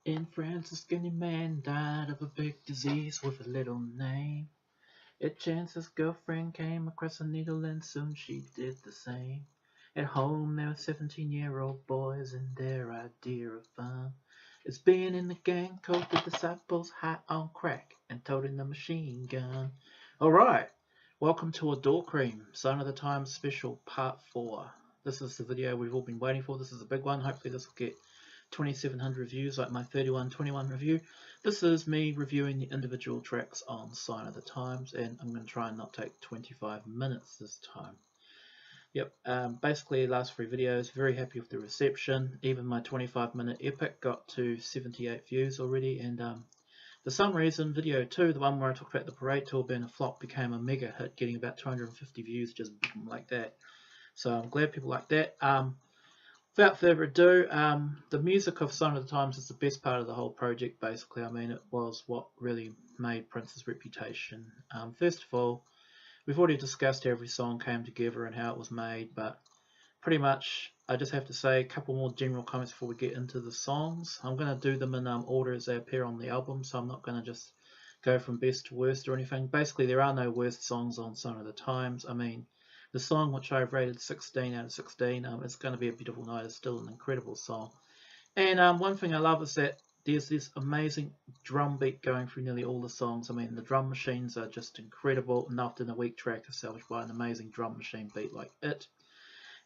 In France, a skinny man died of a big disease with a little name. It chanced his girlfriend came across a needle and soon she did the same. At home there were 17-year-old boys and their idea of fun is being in the gang called the Disciples, high on crack and toting the machine gun. Alright, welcome to Adorecream, Sign of the Times Special Part 4. This is the video we've all been waiting for. This is a big one. Hopefully this will get 2,700 views like my 3121 review. This is me reviewing the individual tracks on Sign of the Times, and I'm going to try and not take 25 minutes this time. Yep, basically last 3 videos, very happy with the reception. Even my 25-minute epic got to 78 views already, and for some reason video 2, the one where I talked about the parade tour being a flop, became a mega hit, getting about 250 views just like that. So I'm glad people like that. Without further ado, the music of Sign of the Times is the best part of the whole project, basically. I mean, it was what really made Prince's reputation. First of all, we've already discussed how every song came together and how it was made, but pretty much I just have to say a couple more general comments before we get into the songs. I'm going to do them in order as they appear on the album, so I'm not going to just go from best to worst or anything. Basically, there are no worst songs on Sign of the Times. I mean, the song, which I've rated 16 out of 16, It's Going to Be a Beautiful Night, is still an incredible song. And one thing I love is that there's this amazing drum beat going through nearly all the songs. I mean, the drum machines are just incredible, and often a weak track is salvaged by an amazing drum machine beat like it.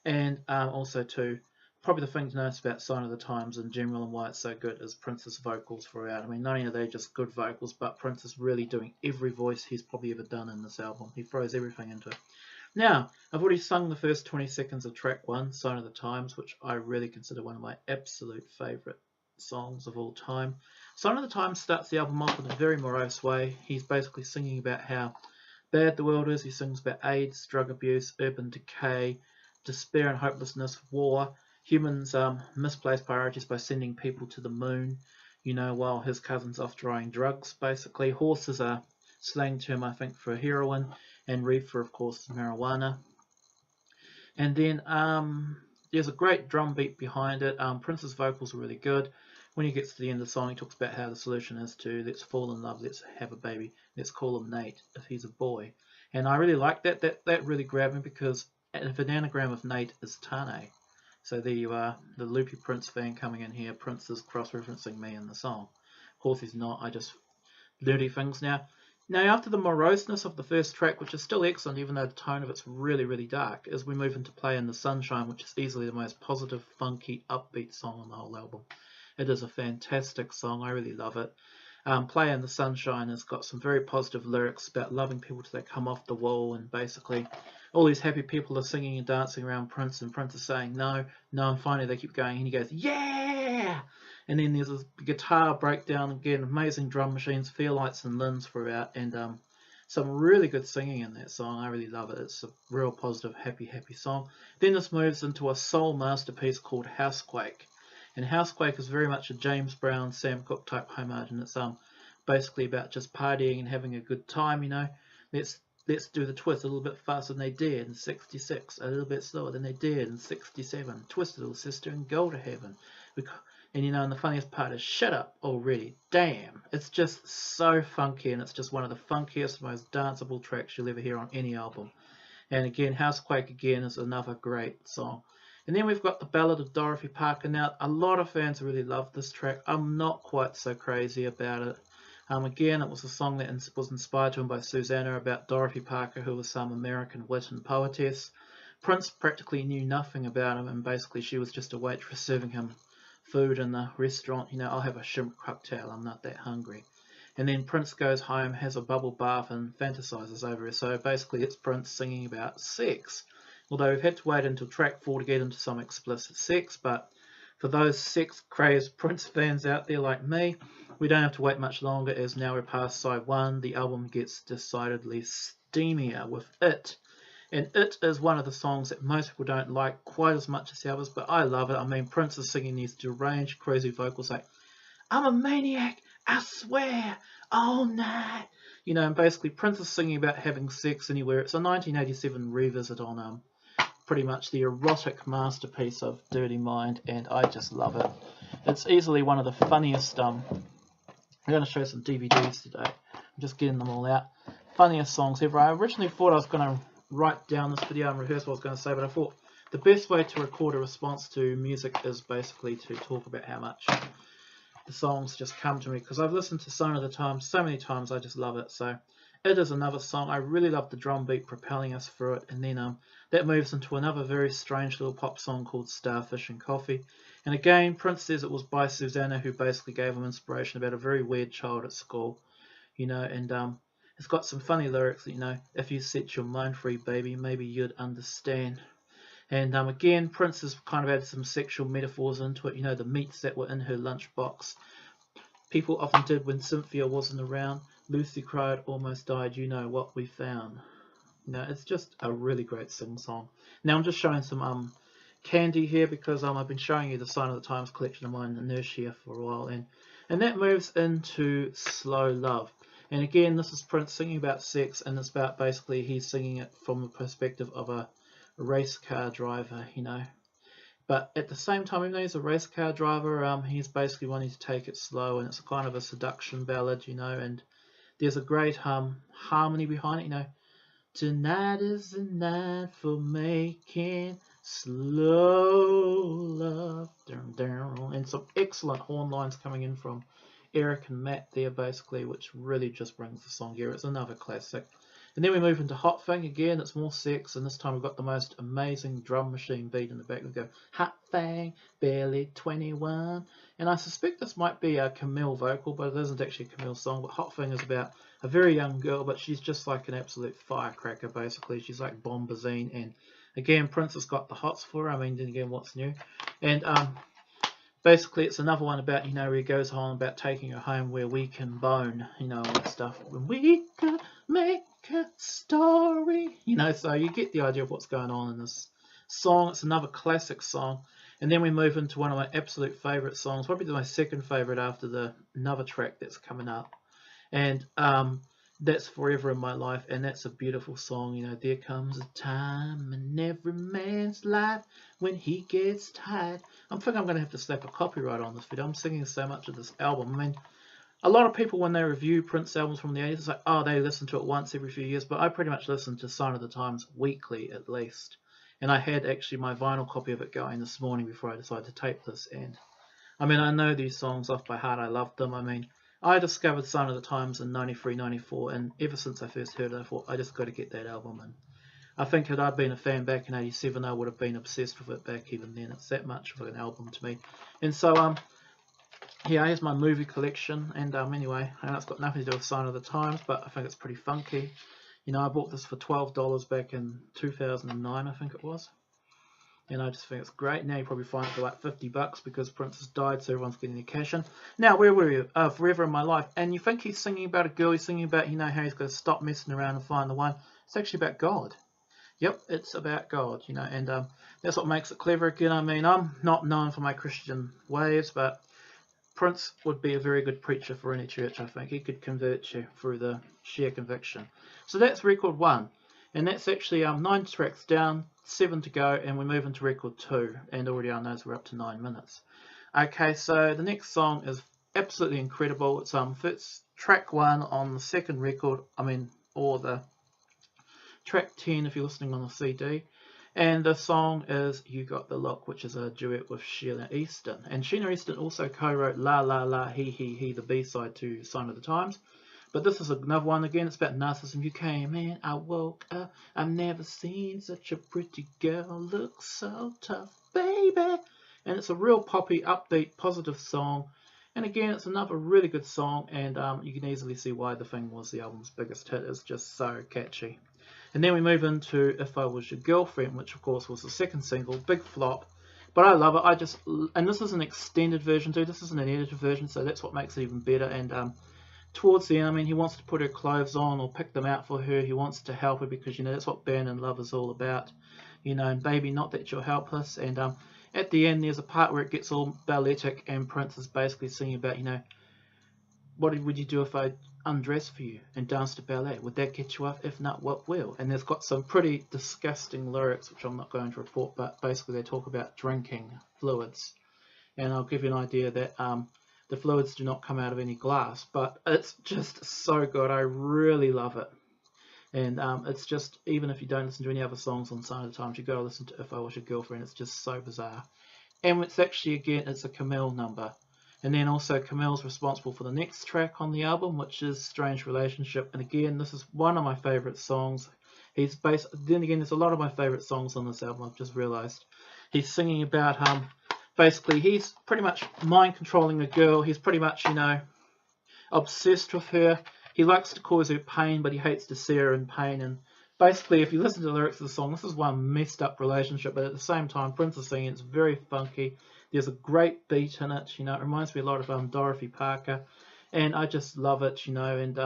And also, too, probably the thing to notice about Sign of the Times in general and why it's so good is Prince's vocals throughout. I mean, not only are they just good vocals, but Prince is really doing every voice he's probably ever done in this album. He throws everything into it. Now, I've already sung the first 20 seconds of track 1, Sign of the Times, which I really consider one of my absolute favourite songs of all time. Sign of the Times starts the album off in a very morose way. He's basically singing about how bad the world is. He sings about AIDS, drug abuse, urban decay, despair and hopelessness, war, humans' misplaced priorities by sending people to the moon, you know, while his cousin's off trying drugs, basically. Horses are slang term, I think, for heroin, and reefer, of course, marijuana. And then there's a great drum beat behind it. Prince's vocals are really good. When he gets to the end of the song, he talks about how the solution is to let's fall in love, let's have a baby, let's call him Nate if he's a boy. And I really like that. That really grabbed me because the anagram of Nate is Tane. So there you are, the loopy Prince fan coming in here. Prince is cross-referencing me in the song. Of course he's not, I just dirty things now. Now, after the moroseness of the first track, which is still excellent, even though the tone of it's really, really dark, as we move into Play in the Sunshine, which is easily the most positive, funky, upbeat song on the whole album. It is a fantastic song. I really love it. Play in the Sunshine has got some very positive lyrics about loving people till they come off the wall, and basically all these happy people are singing and dancing around Prince, and Prince is saying no, no, and finally they keep going, and he goes, yeah! And then there's a guitar breakdown again, amazing drum machines, Fearlights and Lins throughout, and some really good singing in that song. I really love it. It's a real positive, happy, happy song. Then this moves into a soul masterpiece called Quake. And Quake is very much a James Brown, Sam Cooke type homage, and it's basically about just partying and having a good time, you know. Let's do the twist a little bit faster than they did in 66, a little bit slower than they did in 67. Twist, little sister, and go to heaven. And you know, and the funniest part is, shut up already. Damn. It's just so funky, and it's just one of the funkiest, most danceable tracks you'll ever hear on any album. And again, Quake again is another great song. And then we've got the Ballad of Dorothy Parker. Now, a lot of fans really love this track. I'm not quite so crazy about it. Again, it was a song that was inspired to him by Susanna about Dorothy Parker, who was some American wit and poetess. Prince practically knew nothing about him, and basically she was just a waitress serving him food in the restaurant. You know, I'll have a shrimp cocktail, I'm not that hungry. And then Prince goes home, has a bubble bath, and fantasizes over her. So basically it's Prince singing about sex. Although we've had to wait until track 4 to get into some explicit sex, but for those sex-crazed Prince fans out there like me, we don't have to wait much longer, as now we're past side 1. The album gets decidedly steamier with It. And It is one of the songs that most people don't like quite as much as the others, but I love it. I mean, Prince is singing these deranged, crazy vocals like, I'm a maniac, I swear, all night. You know, and basically Prince is singing about having sex anywhere. It's a 1987 revisit on pretty much the erotic masterpiece of Dirty Mind, and I just love it. It's easily one of the funniest. I'm going to show some DVDs today. I'm just getting them all out. Funniest songs ever. I originally thought I was going to write down this video and rehearse what I was going to say, but I thought the best way to record a response to music is basically to talk about how much the songs just come to me, because I've listened to Sign of the Times so many times. I just love it. So it is another song. I really love the drum beat propelling us through it, and then that moves into another very strange little pop song called Starfish and Coffee. And again, Prince says it was by Susanna, who basically gave him inspiration about a very weird child at school, you know. And it's got some funny lyrics, you know, if you set your mind free, baby, maybe you'd understand. And again, Prince has kind of added some sexual metaphors into it, you know, the meats that were in her lunchbox. People often did when Cynthia wasn't around. Lucy cried, almost died, you know what we found. You know, it's just a really great sing-song. Now I'm just showing some candy here, because I've been showing you the Sign of the Times collection of mine in Nursery for a while, and that moves into Slow Love. And again, this is Prince singing about sex, and it's about basically he's singing it from the perspective of a race car driver, you know. But at the same time, even though he's a race car driver, he's basically wanting to take it slow, and it's kind of a seduction ballad, you know. And there's a great harmony behind it, you know. Tonight is the night for making slow love. And some excellent horn lines coming in from Eric and Matt there, basically, which really just brings the song here. It's another classic. And then we move into Hot Fang again. It's more sex, and this time we've got the most amazing drum machine beat in the back. We go, Hot Fang, barely 21. And I suspect this might be a Camille vocal, but it isn't actually a Camille song. But Hot Fang is about a very young girl, but she's just like an absolute firecracker, basically. She's like bombazine. And again, Prince has got the hots for her. I mean, then again, what's new? And basically, it's another one about, you know, where he goes on about taking her home where we can bone, you know, all that stuff. When we could make a story, you know, so you get the idea of what's going on in this song. It's another classic song. And then we move into one of my absolute favourite songs, probably my second favourite after another track that's coming up. And that's Forever in My Life, and that's a beautiful song. You know, there comes a time in every man's life when he gets tired. I think I'm going to have to slap a copyright on this video. I'm singing so much of this album. I mean, a lot of people, when they review Prince albums from the 80s, it's like, oh, they listen to it once every few years, but I pretty much listen to Sign of the Times weekly at least. And I had actually my vinyl copy of it going this morning before I decided to tape this. And I mean, I know these songs off by heart. I love them. I mean, I discovered Sign of the Times in 93, 94, and ever since I first heard it, I thought, I just got to get that album. And I think had I been a fan back in 87, I would have been obsessed with it back even then. It's that much of an album to me. And so, yeah, here's my movie collection. And anyway, I know it's got nothing to do with Sign of the Times, but I think it's pretty funky. You know, I bought this for $12 back in 2009, I think it was. And I just think it's great. Now you probably find it for like $50 because Prince has died, so everyone's getting their cash in. Now, where were you? Forever in My Life. And you think he's singing about a girl, he's singing about, you know, how he's got to stop messing around and find the one. It's actually about God. Yep, it's about God, you know, and that's what makes it clever again. I mean, I'm not known for my Christian ways, but Prince would be a very good preacher for any church, I think. He could convert you through the sheer conviction. So that's record 1. And that's actually 9 tracks down, 7 to go, and we move into record 2. And already I know we're up to 9 minutes. Okay, so the next song is absolutely incredible. It's track 1 on the second record, or the track 10 if you're listening on the CD. And the song is You Got the Look, which is a duet with Sheila Easton. And Sheila Easton also co-wrote La La La He, the B-side to Sign of the Times. But this is another one again. It's about narcissism. You came in, I woke up. I've never seen such a pretty girl look so tough, baby. And it's a real poppy, upbeat, positive song. And again, it's another really good song. And you can easily see why The Thing was the album's biggest hit. It's just so catchy. And then we move into If I Was Your Girlfriend, which of course was the second single, big flop. But I love it. And this is an extended version too. This isn't an edited version, so that's what makes it even better. And towards the end, he wants to put her clothes on or pick them out for her. He wants to help her because, you know, that's what being in love is all about. You know, and baby, not that you're helpless. And at the end, there's a part where it gets all balletic, and Prince is basically singing about, you know, what would you do if I undressed for you and danced to ballet? Would that get you off? If not, what will? And there's got some pretty disgusting lyrics, which I'm not going to report, but basically they talk about drinking fluids. and I'll give you an idea that the fluids do not come out of any glass, but it's just so good. I really love it. And it's just, even if you don't listen to any other songs on Sign of the Times, you go listen to If I Was Your Girlfriend. It's just so bizarre. And it's actually, again, it's a Camille number. And then also Camille's responsible for the next track on the album, which is Strange Relationship. And again, this is one of my favourite songs. Then again, there's a lot of my favourite songs on this album, I've just realised. He's singing about, basically, he's pretty much mind controlling a girl. He's pretty much, you know, obsessed with her. He likes to cause her pain, but he hates to see her in pain. And basically, if you listen to the lyrics of the song, this is one messed up relationship, but at the same time, Prince is singing. It's very funky. There's a great beat in it. You know, it reminds me a lot of Dorothy Parker, and I just love it. You know, and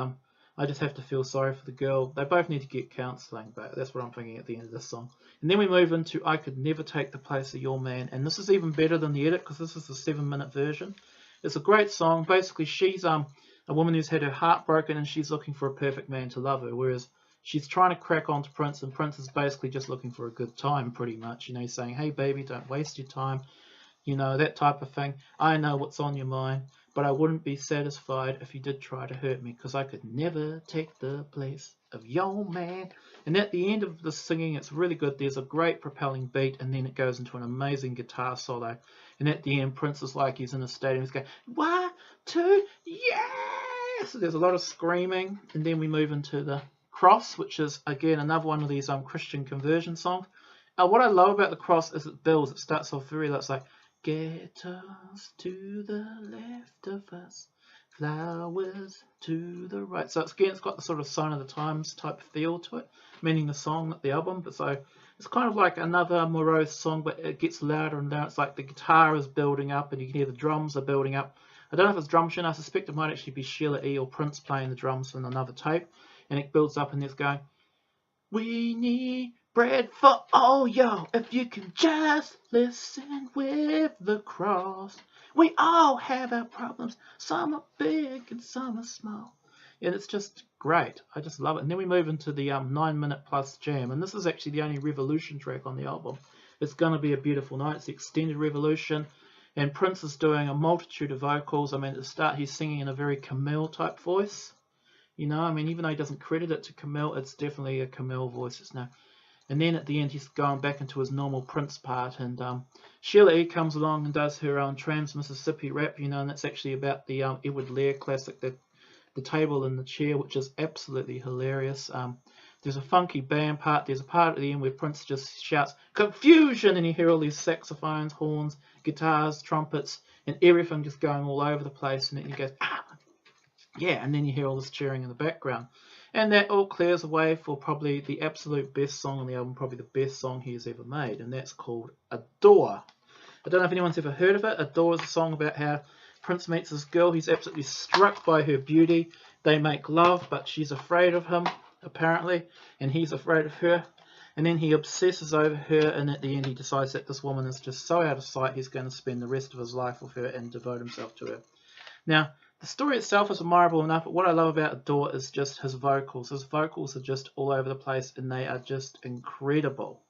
I just have to feel sorry for the girl. They both need to get counselling, but that's what I'm thinking at the end of this song. And then we move into I Could Never Take the Place of Your Man, and this is even better than the edit because this is the 7-minute version. It's a great song. Basically, she's a woman who's had her heart broken and she's looking for a perfect man to love her, whereas she's trying to crack on to Prince, and Prince is basically just looking for a good time, pretty much. You know, he's saying, hey baby, don't waste your time, you know, that type of thing. I know what's on your mind, but I wouldn't be satisfied if you did try to hurt me, because I could never take the place of your man. And at the end of the singing, it's really good. There's a great propelling beat, and then it goes into an amazing guitar solo. And at the end, Prince is like he's in a stadium. He's going, 1, 2, yeah! So there's a lot of screaming. And then we move into the Cross, which is, again, another one of these Christian conversion songs. What I love about the Cross is it builds. It starts off very low. It's like, get us to the left of us, flowers to the right. So it's got the sort of Sign of the Times type feel to it, meaning the song, not the album. But so it's kind of like another morose song, but it gets louder and louder. It's like the guitar is building up and you can hear the drums are building up. I don't know if it's drum machine. I suspect it might actually be Sheila E. or Prince playing the drums on another tape. And it builds up and it's going, we need bread for all y'all. If you can just listen with the Cross. We all have our problems. Some are big and some are small. And it's just great. I just love it. And then we move into the 9-minute plus jam. And this is actually the only Revolution track on the album. It's going to be a beautiful night. It's the extended Revolution. And Prince is doing a multitude of vocals. I mean, at the start, he's singing in a very Camille type voice. You know, I mean, even though he doesn't credit it to Camille, it's definitely a Camille voice. It's no. And then at the end, he's going back into his normal Prince part. And Sheila E. comes along and does her own Trans-Mississippi rap, you know, and that's actually about the Edward Lear classic, the Table and the Chair, which is absolutely hilarious. There's a funky band part. There's a part at the end where Prince just shouts, confusion! And you hear all these saxophones, horns, guitars, trumpets, and everything just going all over the place. And then he goes, ah! Yeah, and then you hear all this cheering in the background. And that all clears away for probably the absolute best song on the album, probably the best song he has ever made, and that's called Adore. I don't know if anyone's ever heard of it. Adore is a song about how Prince meets this girl. He's absolutely struck by her beauty. They make love, but she's afraid of him, apparently, and he's afraid of her. And then he obsesses over her, and at the end he decides that this woman is just so out of sight, he's going to spend the rest of his life with her and devote himself to her. Now, the story itself is admirable enough, but what I love about Adore is just his vocals. His vocals are just all over the place, and they are just incredible.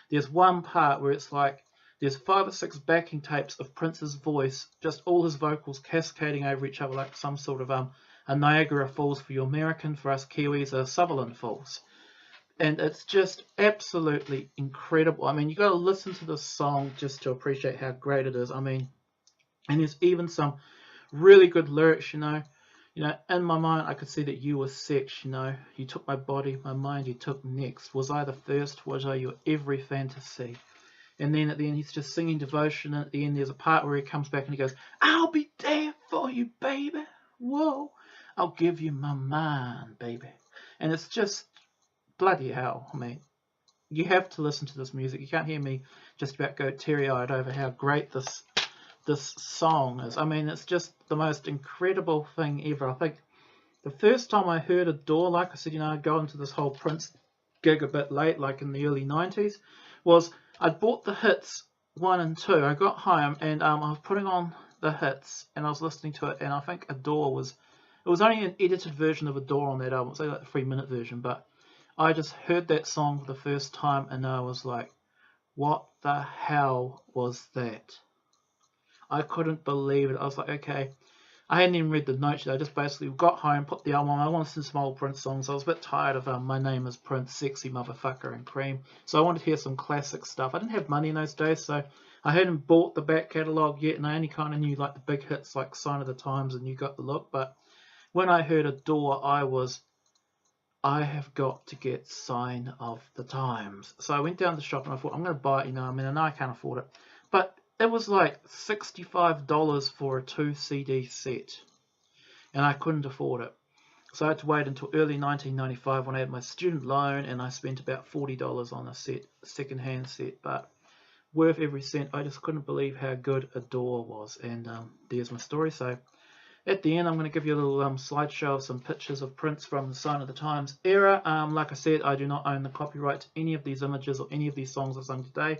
There's one part where it's like, there's 5 or 6 backing tapes of Prince's voice, just all his vocals cascading over each other like some sort of a Niagara Falls for you American, for us Kiwis, a Sutherland Falls. And it's just absolutely incredible. I mean, you got to listen to this song just to appreciate how great it is. I mean, and there's even some really good lyrics, you know, in my mind I could see that you were sex, you know, you took my body, my mind you took next, was I the first, was I your every fantasy? And then at the end he's just singing devotion, and at the end there's a part where he comes back and he goes, I'll be there for you, baby, whoa, I'll give you my mind, baby. And it's just bloody hell. I mean, you have to listen to this music. You can't hear me just about go teary-eyed over how great this song is. I mean, it's just the most incredible thing ever. I think the first time I heard Adore, like I said, you know, I go into this whole Prince gig a bit late, like in the early 90s, was I'd bought the hits 1 and 2. I got home and I was putting on the hits and I was listening to it, and I think Adore was, it was only an edited version of Adore on that album. It's like the 3-minute version, but I just heard that song for the first time and I was like, what the hell was that? I couldn't believe it. I was like, okay. I hadn't even read the notes yet. I just basically got home, put the album on. I wanted to listen to some old Prince songs. I was a bit tired of My Name is Prince, Sexy Motherfucker, and Cream. So I wanted to hear some classic stuff. I didn't have money in those days, so I hadn't bought the back catalogue yet, and I only kind of knew like the big hits like Sign of the Times and You Got the Look. But when I heard Adore, I have got to get Sign of the Times. So I went down to the shop and I thought, I'm going to buy it, I know I can't afford it. But it was like $65 for a 2 CD set. And I couldn't afford it. So I had to wait until early 1995 when I had my student loan and I spent about $40 on a second-hand set. But worth every cent. I just couldn't believe how good Adore was. And there's my story. So at the end, I'm going to give you a little slideshow of some pictures of Prince from the Sign of the Times era. Like I said, I do not own the copyright to any of these images or any of these songs I've sung today.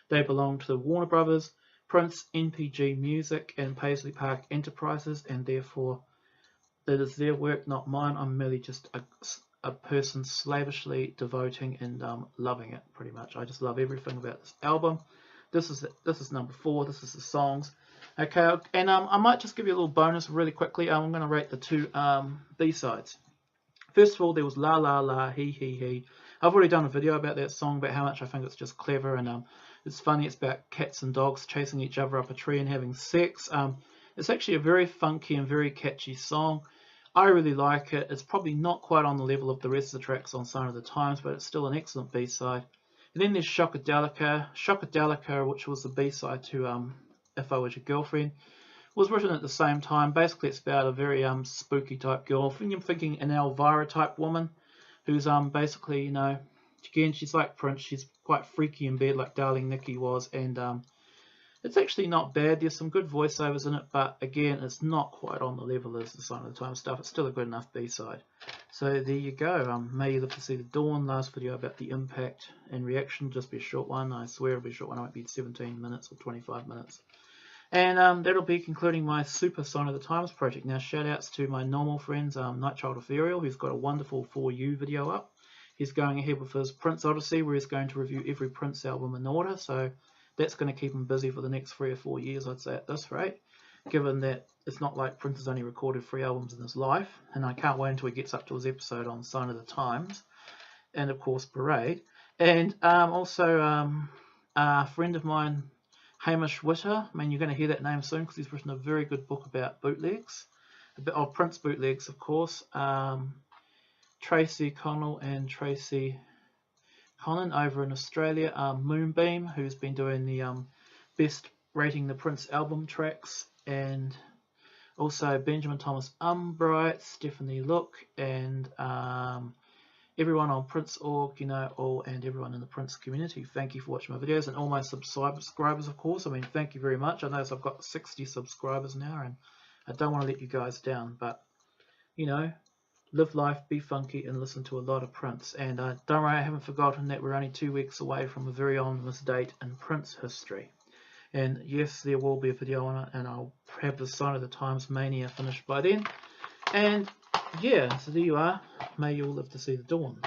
They belong to the Warner Brothers, Prince, NPG Music, and Paisley Park Enterprises, and therefore that is their work, not mine. I'm merely just a person slavishly devoting and loving it, pretty much. I just love everything about this album. This is number 4. This is the songs. Okay, and I might just give you a little bonus really quickly. I'm going to rate the 2 B-sides. First of all, there was La La La, He He He. I've already done a video about that song, about how much I think it's just clever and it's funny. It's about cats and dogs chasing each other up a tree and having sex. It's actually a very funky and very catchy song. I really like it. It's probably not quite on the level of the rest of the tracks on Sign of the Times, but it's still an excellent B-side. And then there's Shockadelica. Shockadelica, which was the B-side to If I Was Your Girlfriend, was written at the same time. Basically, it's about a very spooky type girl. I'm thinking an Elvira type woman who's basically, again, she's like Prince. She's quite freaky in bed like Darling Nikki was, and it's actually not bad. There's some good voiceovers in it, but again, it's not quite on the level as the Sign of the Times stuff. It's still a good enough B-side. So there you go. May you live to see the dawn. Last video about the impact and reaction. Just be a short one. I swear it'll be a short one. It won't be 17 minutes or 25 minutes. And that'll be concluding my Super Sign of the Times project. Now, shout outs to my normal friends, Nightchild Ethereal, who's got a wonderful For You video up. He's going ahead with his Prince Odyssey, where he's going to review every Prince album in order. So that's going to keep him busy for the next 3 or 4 years, I'd say, at this rate, given that it's not like Prince has only recorded 3 albums in his life. And I can't wait until he gets up to his episode on Sign of the Times and, of course, Parade. And also a friend of mine, Hamish Witter. I mean, you're going to hear that name soon because he's written a very good book about bootlegs, of Prince bootlegs, of course. Tracy Connell and Tracy Connon over in Australia. Moonbeam, who's been doing the best rating the Prince album tracks, and also Benjamin Thomas Umbright, Stephanie Look, and everyone on Prince.org, and everyone in the Prince community. Thank you for watching my videos, and all my subscribers, of course. I mean, thank you very much. I know I've got 60 subscribers now, and I don't want to let you guys down, but, live life, be funky, and listen to a lot of Prince. And don't worry, I haven't forgotten that we're only 2 weeks away from a very ominous date in Prince history. And yes, there will be a video on it, and I'll have the Sign of the Times Mania finished by then. And yeah, so there you are. May you all live to see the dawn.